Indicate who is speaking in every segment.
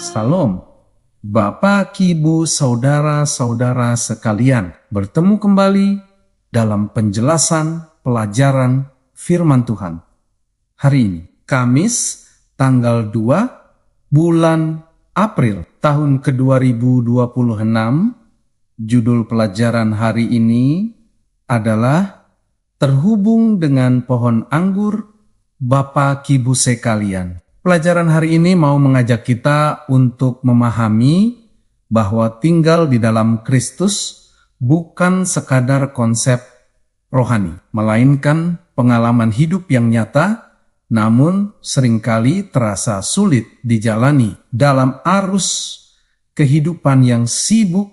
Speaker 1: Salam, Bapak, Ibu, saudara-saudara sekalian. Bertemu kembali dalam penjelasan pelajaran firman Tuhan. Hari ini, Kamis, tanggal 2 bulan April tahun ke-2026. Judul pelajaran hari ini adalah Terhubung dengan Pohon Anggur Bapak, Ibu sekalian. Pelajaran hari ini mau mengajak kita untuk memahami bahwa tinggal di dalam Kristus bukan sekadar konsep rohani, melainkan pengalaman hidup yang nyata, namun seringkali terasa sulit dijalani dalam arus kehidupan yang sibuk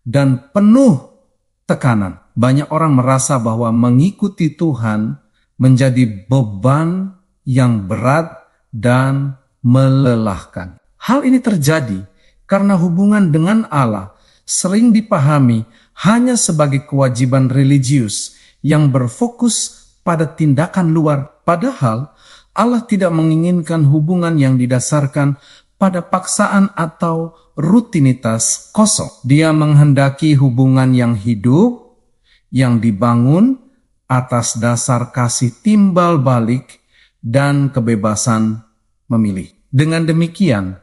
Speaker 1: dan penuh tekanan. Banyak orang merasa bahwa mengikuti Tuhan menjadi beban yang berat dan melelahkan. Hal ini terjadi karena hubungan dengan Allah sering dipahami hanya sebagai kewajiban religius yang berfokus pada tindakan luar. Padahal Allah tidak menginginkan hubungan yang didasarkan pada paksaan atau rutinitas kosong. Dia menghendaki hubungan yang hidup, yang dibangun atas dasar kasih timbal balik dan kebebasan memilih. Dengan demikian,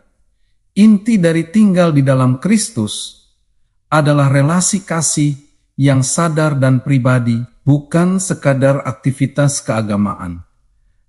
Speaker 1: inti dari tinggal di dalam Kristus adalah relasi kasih yang sadar dan pribadi, bukan sekadar aktivitas keagamaan.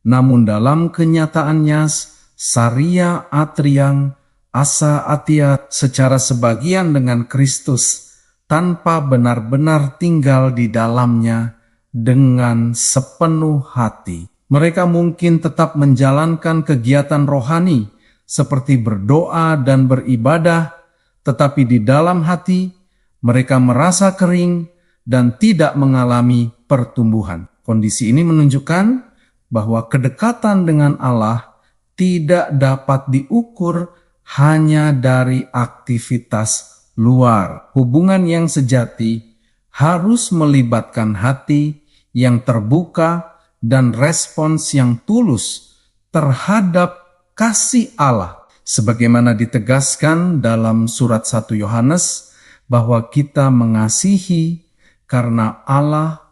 Speaker 1: Namun dalam kenyataannya, Saria Atriang Asa Atia secara sebagian dengan Kristus tanpa benar-benar tinggal di dalamnya dengan sepenuh hati. Mereka mungkin tetap menjalankan kegiatan rohani seperti berdoa dan beribadah, tetapi di dalam hati mereka merasa kering dan tidak mengalami pertumbuhan. Kondisi ini menunjukkan bahwa kedekatan dengan Allah tidak dapat diukur hanya dari aktivitas luar. Hubungan yang sejati harus melibatkan hati yang terbuka dan respons yang tulus terhadap kasih Allah. Sebagaimana ditegaskan dalam surat 1 Yohanes bahwa kita mengasihi karena Allah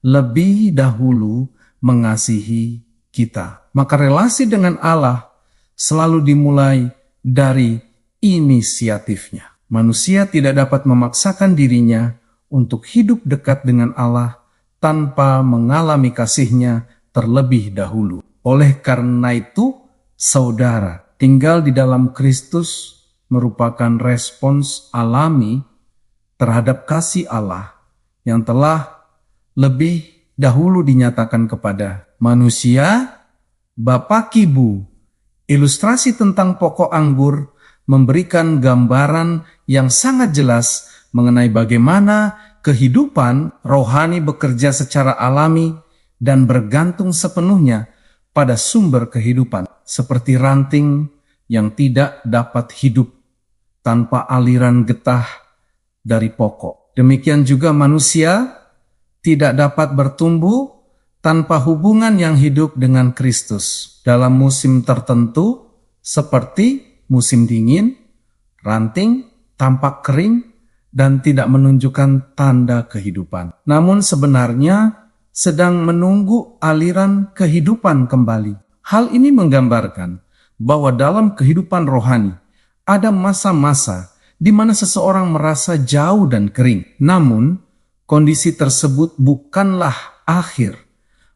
Speaker 1: lebih dahulu mengasihi kita. Maka relasi dengan Allah selalu dimulai dari inisiatifnya. Manusia tidak dapat memaksakan dirinya untuk hidup dekat dengan Allah tanpa mengalami kasih-Nya terlebih dahulu. Oleh karena itu, saudara, tinggal di dalam Kristus merupakan respons alami terhadap kasih Allah yang telah lebih dahulu dinyatakan kepada manusia. Bapak, Ibu, ilustrasi tentang pokok anggur memberikan gambaran yang sangat jelas mengenai bagaimana kehidupan rohani bekerja secara alami dan bergantung sepenuhnya pada sumber kehidupan, seperti ranting yang tidak dapat hidup tanpa aliran getah dari pokok. Demikian juga manusia tidak dapat bertumbuh tanpa hubungan yang hidup dengan Kristus. Dalam musim tertentu, seperti musim dingin, ranting tampak kering dan tidak menunjukkan tanda kehidupan. Namun sebenarnya sedang menunggu aliran kehidupan kembali. Hal ini menggambarkan bahwa dalam kehidupan rohani ada masa-masa di mana seseorang merasa jauh dan kering. Namun kondisi tersebut bukanlah akhir,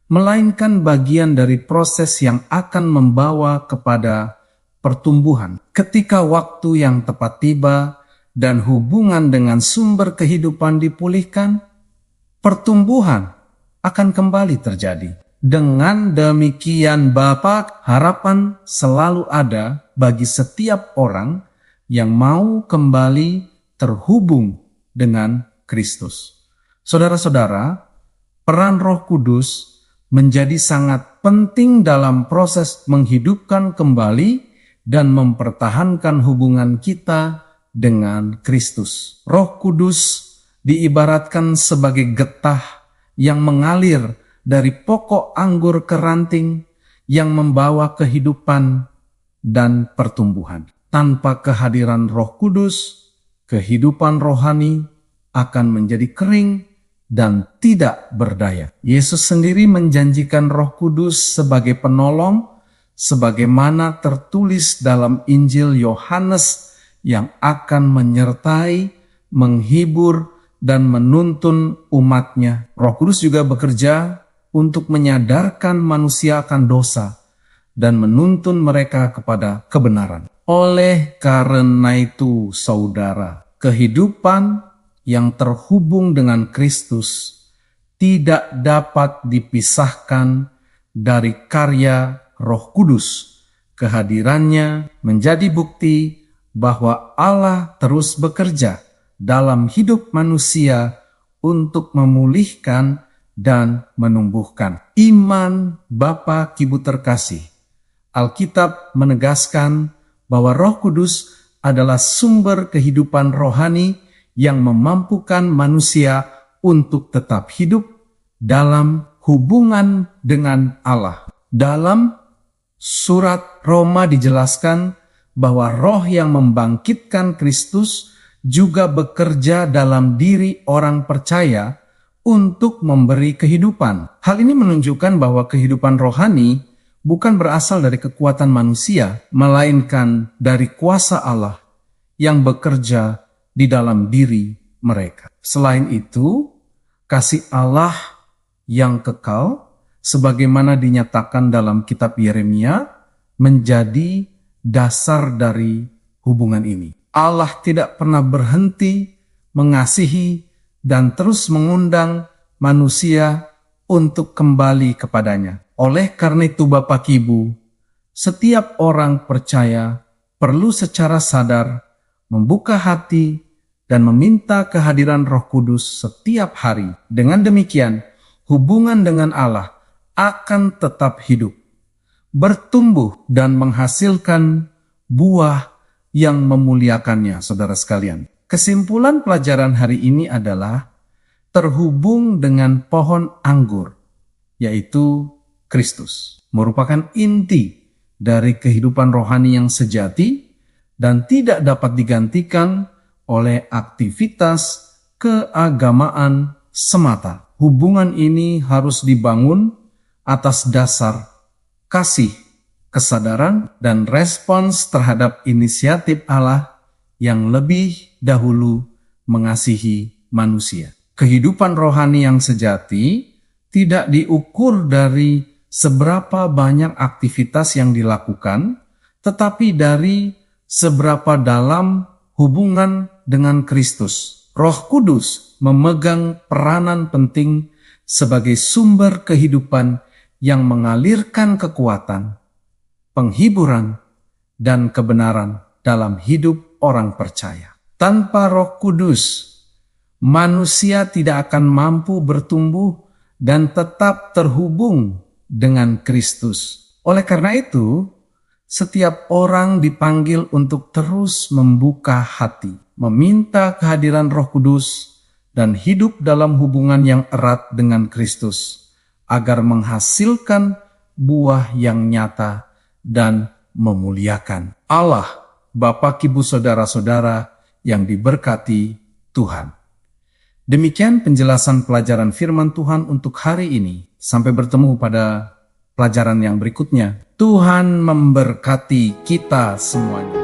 Speaker 1: melainkan bagian dari proses yang akan membawa kepada pertumbuhan. Ketika waktu yang tepat tiba dan hubungan dengan sumber kehidupan dipulihkan, pertumbuhan akan kembali terjadi. Dengan demikian, Bapa, harapan selalu ada bagi setiap orang yang mau kembali terhubung dengan Kristus. Saudara-saudara, peran Roh Kudus menjadi sangat penting dalam proses menghidupkan kembali dan mempertahankan hubungan kita dengan Kristus. Roh Kudus diibaratkan sebagai getah yang mengalir dari pokok anggur ke ranting yang membawa kehidupan dan pertumbuhan. Tanpa kehadiran Roh Kudus, kehidupan rohani akan menjadi kering dan tidak berdaya. Yesus sendiri menjanjikan Roh Kudus sebagai penolong, sebagaimana tertulis dalam Injil Yohanes, yang akan menyertai, menghibur, dan menuntun umatnya. Roh Kudus juga bekerja untuk menyadarkan manusia akan dosa dan menuntun mereka kepada kebenaran. Oleh karena itu, saudara, kehidupan yang terhubung dengan Kristus tidak dapat dipisahkan dari karya Roh Kudus. Kehadirannya menjadi bukti bahwa Allah terus bekerja dalam hidup manusia untuk memulihkan dan menumbuhkan iman. Bapa Kibu terkasih, Alkitab menegaskan bahwa Roh Kudus adalah sumber kehidupan rohani yang memampukan manusia untuk tetap hidup dalam hubungan dengan Allah. Dalam surat Roma dijelaskan bahwa Roh yang membangkitkan Kristus juga bekerja dalam diri orang percaya untuk memberi kehidupan. Hal ini menunjukkan bahwa kehidupan rohani bukan berasal dari kekuatan manusia, melainkan dari kuasa Allah yang bekerja di dalam diri mereka. Selain itu, kasih Allah yang kekal, sebagaimana dinyatakan dalam kitab Yeremia, menjadi dasar dari hubungan ini. Allah tidak pernah berhenti mengasihi dan terus mengundang manusia untuk kembali kepadanya. Oleh karena itu, Bapak Ibu, setiap orang percaya perlu secara sadar membuka hati dan meminta kehadiran Roh Kudus setiap hari. Dengan demikian, hubungan dengan Allah akan tetap hidup, bertumbuh, dan menghasilkan buah yang memuliakannya, saudara sekalian. Kesimpulan pelajaran hari ini adalah terhubung dengan pohon anggur, yaitu Kristus, merupakan inti dari kehidupan rohani yang sejati dan tidak dapat digantikan oleh aktivitas keagamaan semata. Hubungan ini harus dibangun atas dasar kasih, kesadaran, dan respons terhadap inisiatif Allah yang lebih dahulu mengasihi manusia. Kehidupan rohani yang sejati tidak diukur dari seberapa banyak aktivitas yang dilakukan, tetapi dari seberapa dalam hubungan dengan Kristus. Roh Kudus memegang peranan penting sebagai sumber kehidupan yang mengalirkan kekuatan, penghiburan, dan kebenaran dalam hidup orang percaya. Tanpa Roh Kudus, manusia tidak akan mampu bertumbuh dan tetap terhubung dengan Kristus. Oleh karena itu, setiap orang dipanggil untuk terus membuka hati, meminta kehadiran Roh Kudus, dan hidup dalam hubungan yang erat dengan Kristus, agar menghasilkan buah yang nyata dan memuliakan Allah. Bapak, Ibu, saudara-saudara yang diberkati Tuhan. Demikian penjelasan pelajaran firman Tuhan untuk hari ini. Sampai bertemu pada pelajaran yang berikutnya. Tuhan memberkati kita semuanya.